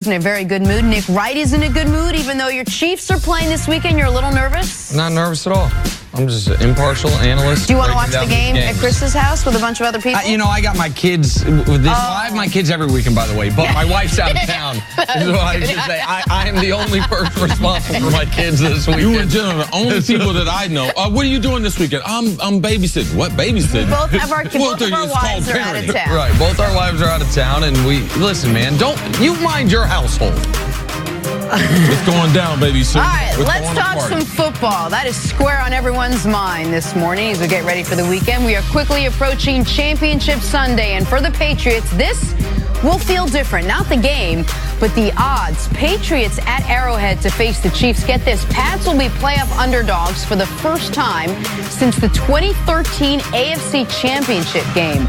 In a very good mood. Nick Wright is in a good mood, even though your Chiefs are playing this weekend. You're a little nervous? Not nervous at all. I'm just an impartial analyst. Do you want to watch the game at Chris's house with a bunch of other people? I got my kids. I have my kids every weekend, by the way, but my wife's out of town. Is what I should say. I am the only person responsible for my kids this weekend. You and Jen are the only people that I know. What are you doing this weekend? I'm babysitting. What babysitting? Both of our wives are out of town. Right, both our wives are out of town, and listen, man, don't you mind your household. It's going down, baby. All right, let's talk some football. That is square on everyone's mind this morning as we get ready for the weekend. We are quickly approaching Championship Sunday, and for the Patriots, this will feel different. Not the game, but the odds. Patriots at Arrowhead to face the Chiefs. Get this, Pats will be playoff underdogs for the first time since the 2013 AFC Championship game.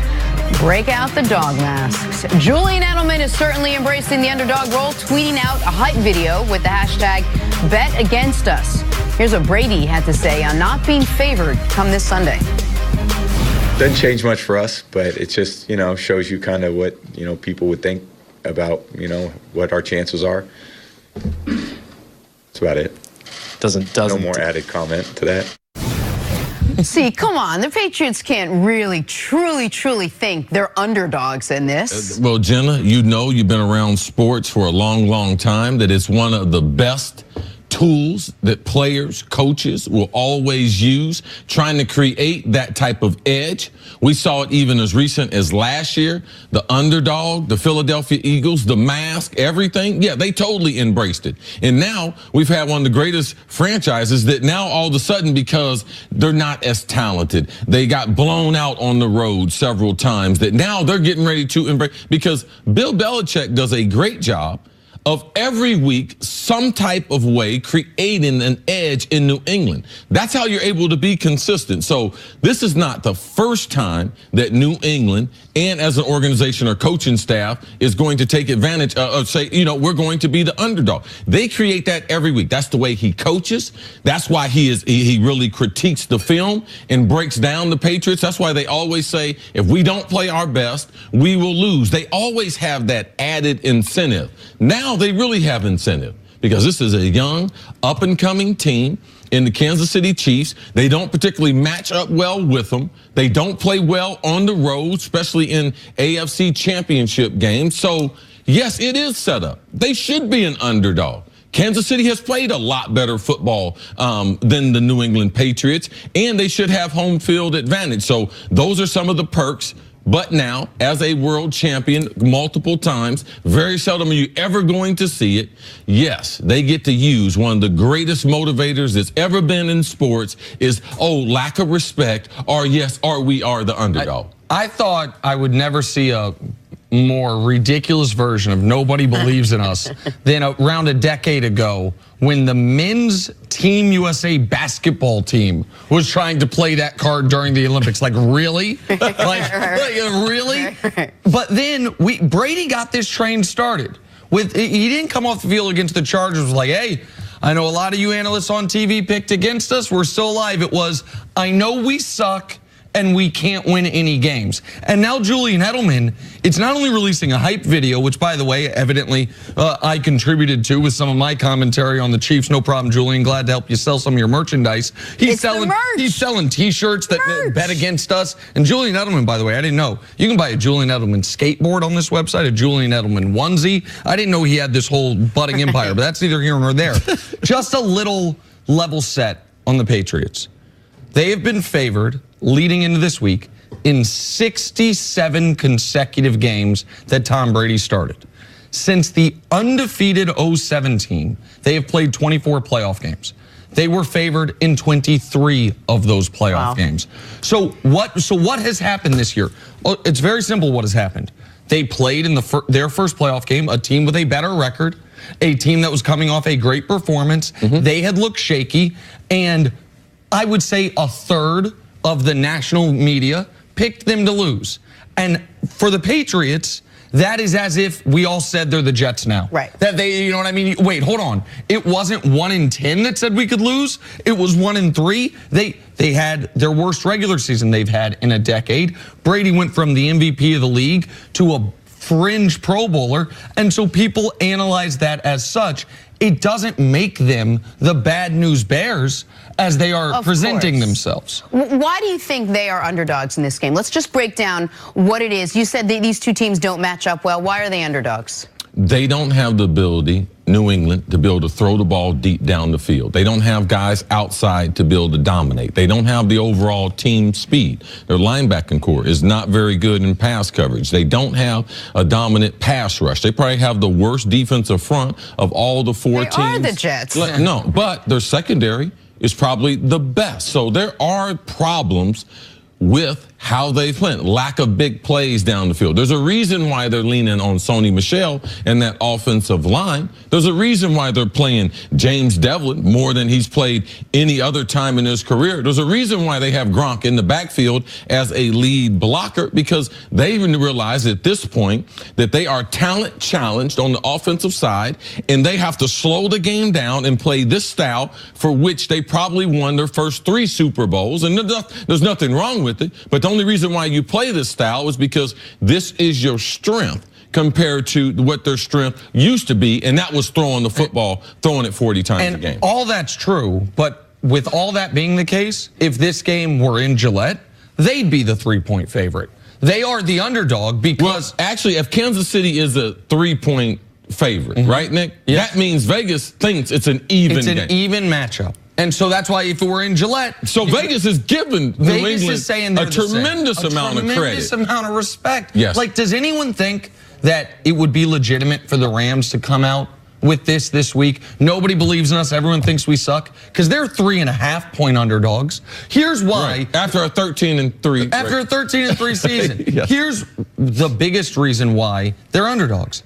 Break out the dog masks. Julian Edelman is certainly embracing the underdog role, tweeting out a hype video with the hashtag #BetAgainstUs. Here's what Brady had to say on not being favored come this Sunday. Doesn't change much for us, but it just, shows you kind of what, people would think about, what our chances are. That's about it. Doesn't no more added comment to that. See, come on. The Patriots can't really, truly think they're underdogs in this. Well, Jenna, you've been around sports for a long, long time, that it's one of the best tools that players, coaches will always use, trying to create that type of edge. We saw it even as recent as last year. The underdog, the Philadelphia Eagles, the mask, everything. Yeah, they totally embraced it. And now we've had one of the greatest franchises that now all of a sudden, because they're not as talented, they got blown out on the road several times, that now they're getting ready to embrace, because Bill Belichick does a great job of every week, some type of way, creating an edge in New England. That's how you're able to be consistent. So this is not the first time that New England, and as an organization or coaching staff, is going to take advantage of say, we're going to be the underdog. They create that every week. That's the way he coaches. That's why he really critiques the film and breaks down the Patriots. That's why they always say, if we don't play our best, we will lose. They always have that added incentive. Now they really have incentive, because this is a young, up-and-coming team in the Kansas City Chiefs. They don't particularly match up well with them. They don't play well on the road, especially in AFC Championship games. So, yes, it is set up. They should be an underdog. Kansas City has played a lot better football than the New England Patriots, and they should have home field advantage. So those are some of the perks. But now, as a world champion multiple times, very seldom are you ever going to see it. Yes, they get to use one of the greatest motivators that's ever been in sports is, lack of respect, or yes, or we are the underdog. I thought I would never see a more ridiculous version of nobody believes in us than around a decade ago, when the men's Team USA basketball team was trying to play that card during the Olympics. Like, really? Really? But then Brady got this train started. He didn't come off the field against the Chargers like, hey, I know a lot of you analysts on TV picked against us. We're still alive. It was, I know we suck and we can't win any games. And now Julian Edelman, it's not only releasing a hype video, which, by the way, evidently I contributed to with some of my commentary on the Chiefs. No problem, Julian. Glad to help you sell some of your merchandise. He's selling T-shirts that bet against us. And Julian Edelman, by the way, I didn't know. You can buy a Julian Edelman skateboard on this website, a Julian Edelman onesie. I didn't know he had this whole budding empire, but that's neither here nor there. Just a little level set on the Patriots. They have been favored leading into this week in 67 consecutive games that Tom Brady started. Since the undefeated 07 team, they have played 24 playoff games. They were favored in 23 of those playoff games. So what has happened this year? Well, it's very simple what has happened. They played in their first playoff game a team with a better record, a team that was coming off a great performance. They had looked shaky, and I would say a third of the national media picked them to lose. And for the Patriots, that is as if we all said they're the Jets now. Right. That they, you know what I mean? Wait, hold on. It wasn't 1 in 10 that said we could lose. It was 1 in 3. They had their worst regular season they've had in a decade. Brady went from the MVP of the league to a fringe Pro Bowler. And so people analyze that as such. It doesn't make them the bad news bears as they are presenting themselves. Why do you think they are underdogs in this game? Let's just break down what it is. You said that these two teams don't match up well. Why are they underdogs? They don't have the ability, New England, to be able to throw the ball deep down the field. They don't have guys outside to be able to dominate. They don't have the overall team speed. Their linebacking core is not very good in pass coverage. They don't have a dominant pass rush. They probably have the worst defensive front of all the four teams. They are the Jets. No, but their secondary is probably the best. So there are problems with how they play. Lack of big plays down the field. There's a reason why they're leaning on Sony Michel and that offensive line. There's a reason why they're playing James Devlin more than he's played any other time in his career. There's a reason why they have Gronk in the backfield as a lead blocker, because they even realize at this point that they are talent challenged on the offensive side, and they have to slow the game down and play this style for which they probably won their first 3 Super Bowls. And there's nothing wrong with it, but the only reason why you play this style is because this is your strength compared to what their strength used to be, and that was throwing the football, throwing it 40 times a game. All that's true, but with all that being the case, if this game were in Gillette, they'd be the 3-point favorite. They are the underdog because... Well, actually, if Kansas City is a 3-point favorite, right, Nick? Yes. That means Vegas thinks it's an even game. It's an even matchup. And so that's why if it were in Gillette... So Vegas is giving New England a tremendous amount of credit. A tremendous amount of respect. Yes. Like, does anyone think that it would be legitimate for the Rams to come out with this week? Nobody believes in us. Everyone thinks we suck. Because they're 3.5-point underdogs. Here's why. Right. After a 13-3. After a 13-3 season. Yes. Here's the biggest reason why they're underdogs.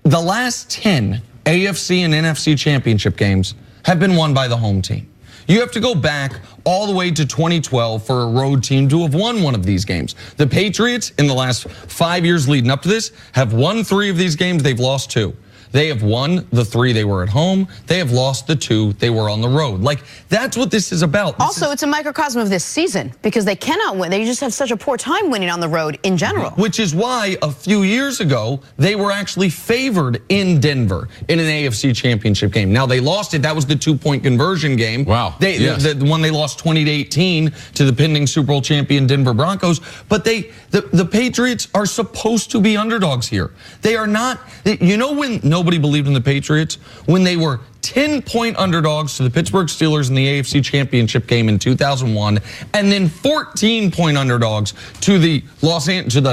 The last 10 AFC and NFC championship games have been won by the home team. You have to go back all the way to 2012 for a road team to have won one of these games. The Patriots, in the last 5 years leading up to this, have won 3 of these games. They've lost 2. They have won the 3 they were at home. They have lost the 2 they were on the road. Like, that's what this is about. It's a microcosm of this season because they cannot win. They just have such a poor time winning on the road in general. Which is why a few years ago, they were actually favored in Denver in an AFC championship game. Now, they lost it. That was the 2-point conversion game. Wow. The one they lost 20-18 to the pending Super Bowl champion Denver Broncos. But the Patriots are supposed to be underdogs here. They are not. You know when nobody believed in the Patriots? When they were 10-point underdogs to the Pittsburgh Steelers in the AFC Championship game in 2001, and then 14-point underdogs to the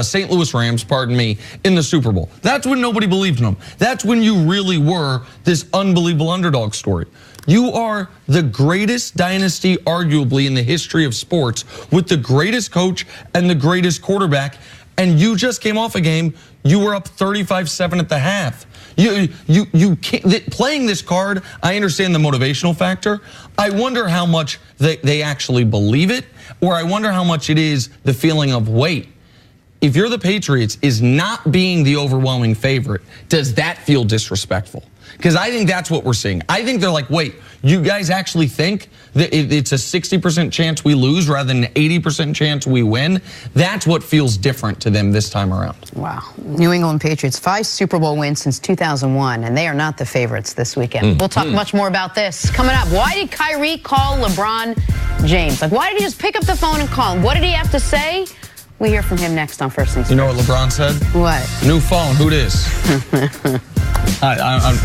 St. Louis Rams, in the Super Bowl. That's when nobody believed in them. That's when you really were this unbelievable underdog story. You are the greatest dynasty, arguably, in the history of sports, with the greatest coach and the greatest quarterback, and you just came off a game. You were up 35-7 at the half. You can't, playing this card, I understand the motivational factor. I wonder how much they actually believe it, or I wonder how much it is the feeling of, wait, if you're the Patriots, is not being the overwhelming favorite, does that feel disrespectful? Because I think that's what we're seeing. I think they're like, wait, you guys actually think that it's a 60% chance we lose rather than an 80% chance we win? That's what feels different to them this time around. Wow. New England Patriots, 5 Super Bowl wins since 2001, and they are not the favorites this weekend. We'll talk much more about this coming up. Why did Kyrie call LeBron James? Like, why did he just pick up the phone and call him? What did he have to say? We hear from him next on First Things First. You know what LeBron said? What? New phone, who dis? I'm